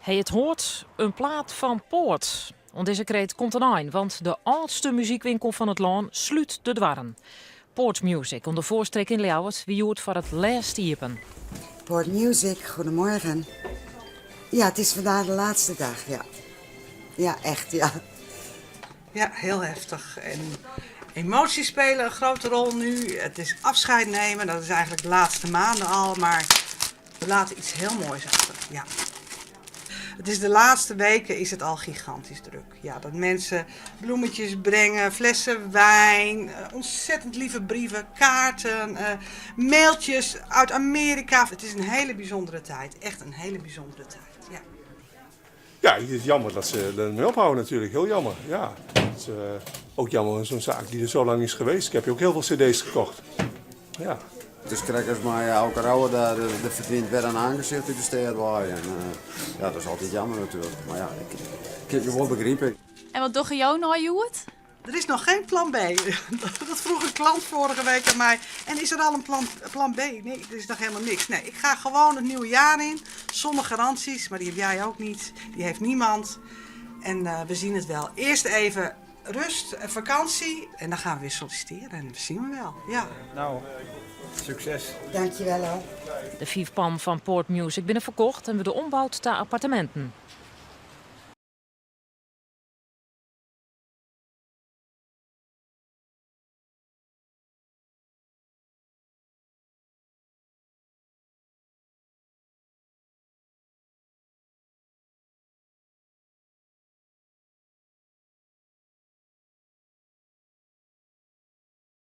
Hey, het hoort een plaat van Poort. On deze kreet komt er een, want de oudste muziekwinkel van het land sluit de dwarren. Poort Music, onder voorstreek in Ljouwert, wie hoort voor het laatste iepen. Poort Music, goedemorgen. Ja, het is vandaag de laatste dag, ja. Ja, echt, ja. Ja, heel heftig. En emoties spelen een grote rol nu. Het is afscheid nemen, dat is eigenlijk de laatste maanden al, maar we laten iets heel moois achter. Ja. Het is de laatste weken is het al gigantisch druk. Ja, dat mensen bloemetjes brengen, flessen wijn, ontzettend lieve brieven, kaarten, mailtjes uit Amerika. Het is een hele bijzondere tijd. Echt een hele bijzondere tijd. Ja. Ja, het is jammer dat ze ermee ophouden natuurlijk. Heel jammer, ja. Het is ook jammer zo'n zaak die er zo lang is geweest. Ik heb ook heel veel cd's gekocht. Ja. Het is krekkers, maar ja, elke rouwe daar verdient weer een aangezicht in de stad waaien. Ja, dat is altijd jammer natuurlijk. Maar ja, ik heb je wel begrepen. En wat doe je nou, Joet? Er is nog geen plan B. Dat vroeg een klant vorige week aan mij. En is er al een plan B? Nee, er is nog helemaal niks. Nee, ik ga gewoon het nieuwe jaar in. Zonder garanties, maar die heb jij ook niet. Die heeft niemand. En we zien het wel. Eerst even rust en vakantie. En dan gaan we weer solliciteren. En dat zien we wel. Ja. Nou, succes. Dankjewel hoor. De 5 pan van Poort Music binnen verkocht en we de ombouwt naar appartementen.